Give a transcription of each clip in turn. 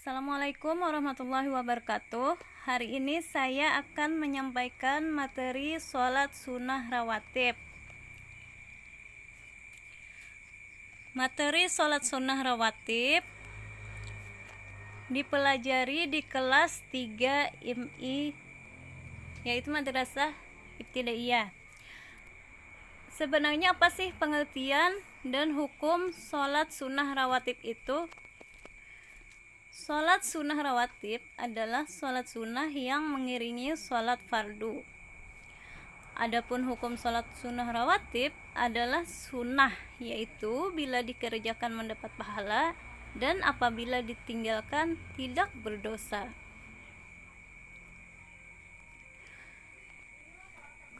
Assalamualaikum warahmatullahi wabarakatuh. Hari ini saya akan menyampaikan materi sholat sunnah rawatib. Materi sholat sunnah rawatib dipelajari di kelas 3 IMI, yaitu Madrasah Ibtidaiyah. Sebenarnya apa sih pengertian dan hukum sholat sunnah rawatib itu? Sholat sunnah rawatib adalah sholat sunnah yang mengiringi sholat fardu. Adapun hukum sholat sunnah rawatib adalah sunnah, yaitu bila dikerjakan mendapat pahala dan apabila ditinggalkan tidak berdosa.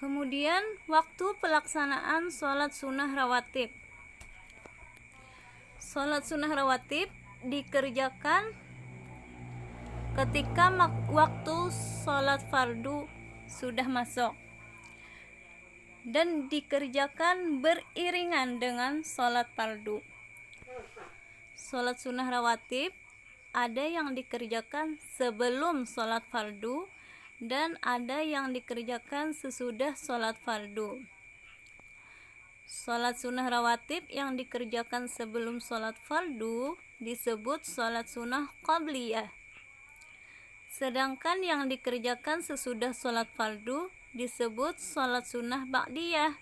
Kemudian waktu pelaksanaan sholat sunnah rawatib. Sholat sunnah rawatib dikerjakan ketika waktu sholat fardu sudah masuk dan dikerjakan beriringan dengan sholat fardu. Sholat sunnah rawatib ada yang dikerjakan sebelum sholat fardu dan ada yang dikerjakan sesudah sholat fardu. Sholat sunnah rawatib yang dikerjakan sebelum sholat fardu disebut sholat sunnah qabliyah. Sedangkan yang dikerjakan sesudah sholat fardu disebut sholat sunnah ba'diyah.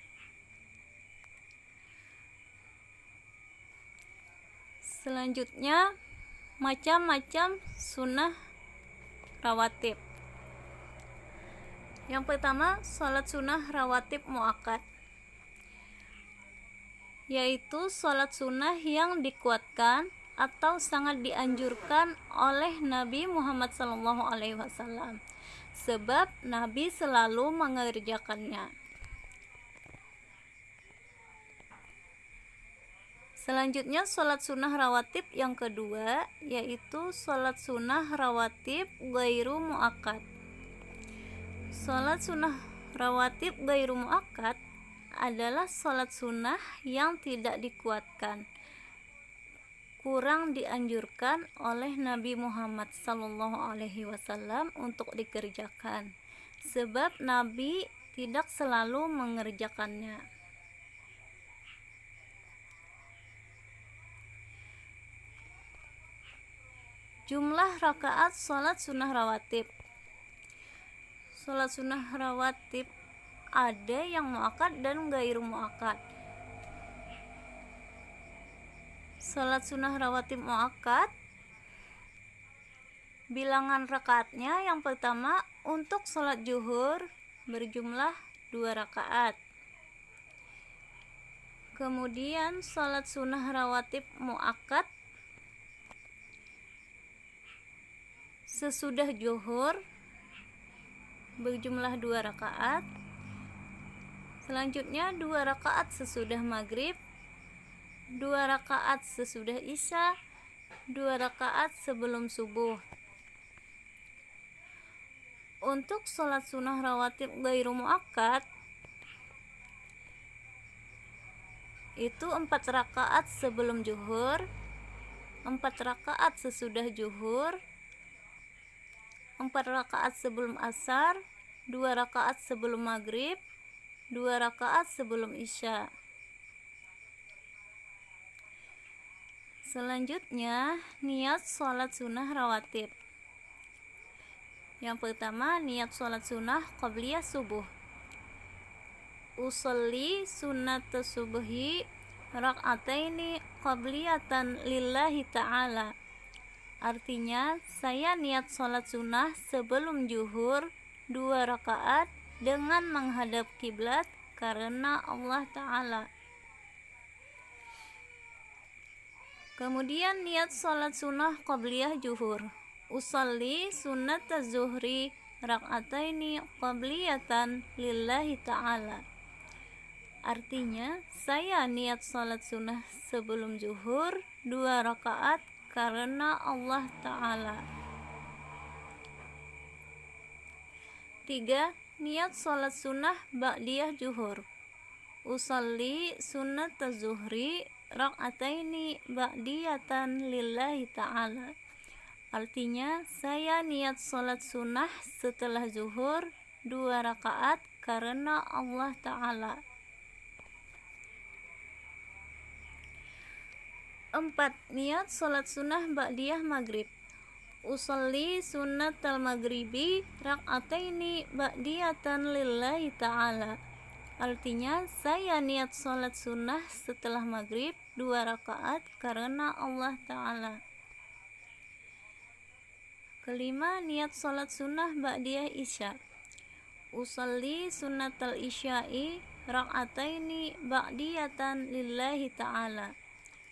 Selanjutnya, macam-macam sunnah rawatib. Yang pertama, sholat sunnah rawatib muakkad, yaitu sholat sunnah yang dikuatkan atau sangat dianjurkan oleh Nabi Muhammad SAW, sebab Nabi selalu mengerjakannya. Selanjutnya, sholat sunnah rawatib yang kedua, yaitu sholat sunnah rawatib ghairu muakkad. Sholat sunnah rawatib ghairu muakkad adalah sholat sunnah yang tidak dikuatkan, kurang dianjurkan oleh Nabi Muhammad SAW untuk dikerjakan, sebab Nabi tidak selalu mengerjakannya. Jumlah rakaat sholat sunnah rawatib. Sholat sunnah rawatib ada yang muakkad dan ghairu muakkad. Sholat sunnah rawatib muakkad, bilangan rakaatnya yang pertama untuk sholat zuhur berjumlah 2 rakaat. Kemudian sholat sunnah rawatib muakkad sesudah zuhur berjumlah 2 rakaat. Selanjutnya 2 rakaat sesudah maghrib, 2 rakaat sesudah isya, 2 rakaat sebelum subuh. Untuk sholat sunnah rawatib ghairu muakkad itu 4 rakaat sebelum zuhur, 4 rakaat sesudah zuhur, 4 rakaat sebelum asar, 2 rakaat sebelum maghrib, 2 rakaat sebelum isya. Selanjutnya, niat sholat sunnah rawatib. Yang pertama, niat sholat sunnah qabliyah subuh. Usolli sunnata subuhi rak'ataini qabliyatan lillahi ta'ala. Artinya, saya niat sholat sunnah sebelum zuhur 2 rakaat dengan menghadap kiblat karena Allah Ta'ala. Kemudian niat sholat sunnah qabliyah zuhur. Usolli sunnata zuhri rak'ataini qabliyatan lillahi ta'ala. Artinya, saya niat sholat sunnah sebelum zuhur 2 rakaat karena Allah Ta'ala. 3. Niat sholat sunnah ba'diyah zuhur. Usolli sunnata zuhri rak'ataini ba'diyatan lillahi ta'ala. Artinya, saya niat sholat sunnah setelah zuhur 2 rakaat karena Allah Ta'ala. 4. Niat sholat sunnah ba'diyah maghrib. Usolli sunnatal maghribi rak'ataini ba'diyatan lillahi ta'ala. Artinya, saya niat sholat sunnah setelah maghrib 2 rakaat karena Allah Ta'ala. Kelima, niat sholat sunnah ba'diyah isya. Usolli sunnatal isya'i rak'ataini ba'diyatan lillahi ta'ala.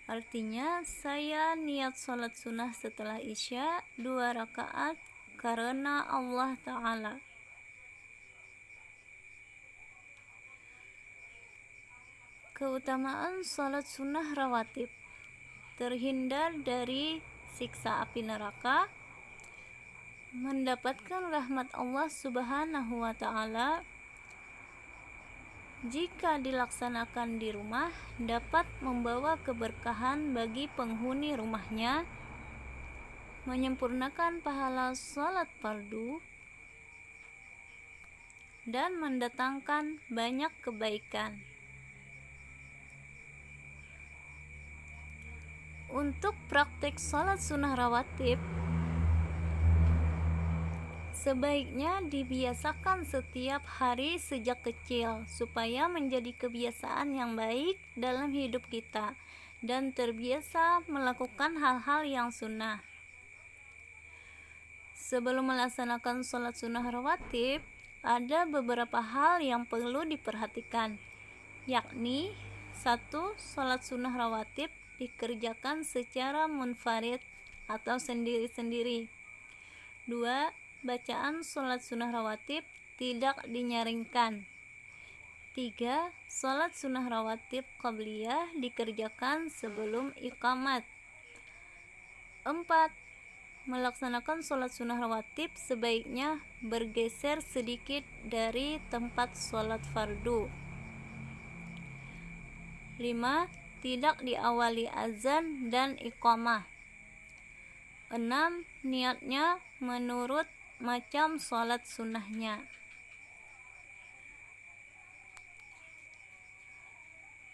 Artinya, saya niat sholat sunnah setelah isya 2 rakaat karena Allah Ta'ala. Keutamaan sholat sunnah rawatib: terhindar dari siksa api neraka, mendapatkan rahmat Allah Subhanahu wa Ta'ala. Jika dilaksanakan di rumah, dapat membawa keberkahan bagi penghuni rumahnya, menyempurnakan pahala sholat fardu, dan mendatangkan banyak kebaikan. Untuk praktik sholat sunnah rawatib, sebaiknya dibiasakan setiap hari sejak kecil supaya menjadi kebiasaan yang baik dalam hidup kita dan terbiasa melakukan hal-hal yang sunnah. Sebelum melaksanakan sholat sunnah rawatib, ada beberapa hal yang perlu diperhatikan, yakni 1. Sholat sunnah rawatib dikerjakan secara munfarid atau sendiri-sendiri. 2. Bacaan sholat sunnah rawatib tidak dinyaringkan. 3. Sholat sunnah rawatib qabliyah dikerjakan sebelum iqamat. 4. Melaksanakan sholat sunnah rawatib sebaiknya bergeser sedikit dari tempat sholat fardu. 5. Tidak diawali azan dan iqamah. 6. Niatnya menurut macam sholat sunnahnya.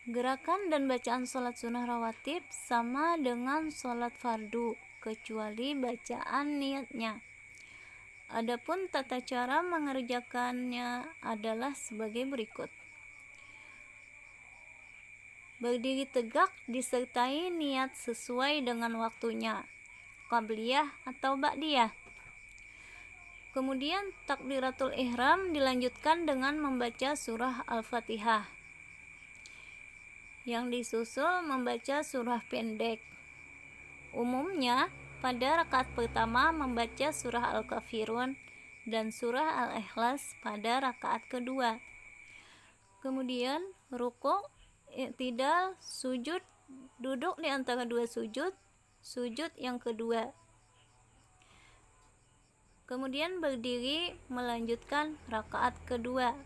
Gerakan dan bacaan sholat sunnah rawatib sama dengan sholat fardu, kecuali bacaan niatnya. Adapun tata cara mengerjakannya adalah sebagai berikut. Berdiri tegak disertai niat sesuai dengan waktunya, qabliyah atau ba'diyah. Kemudian takbiratul ihram dilanjutkan dengan membaca surah Al-Fatihah, yang disusul membaca surah pendek. Umumnya pada rakaat pertama membaca surah Al-Kafirun dan surah Al-Ikhlas pada rakaat kedua. Kemudian rukuk, i'tidal, sujud, duduk di antara dua sujud, sujud yang kedua. Kemudian berdiri melanjutkan rakaat kedua.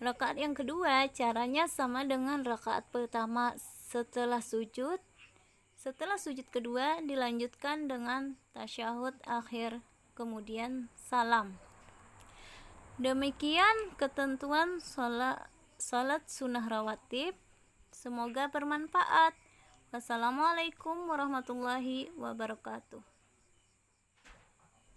Rakaat yang kedua caranya sama dengan rakaat pertama. Setelah sujud kedua dilanjutkan dengan tasyahud akhir, kemudian salam. Demikian ketentuan salat sunnah rawatib. Semoga bermanfaat. Wassalamualaikum warahmatullahi wabarakatuh.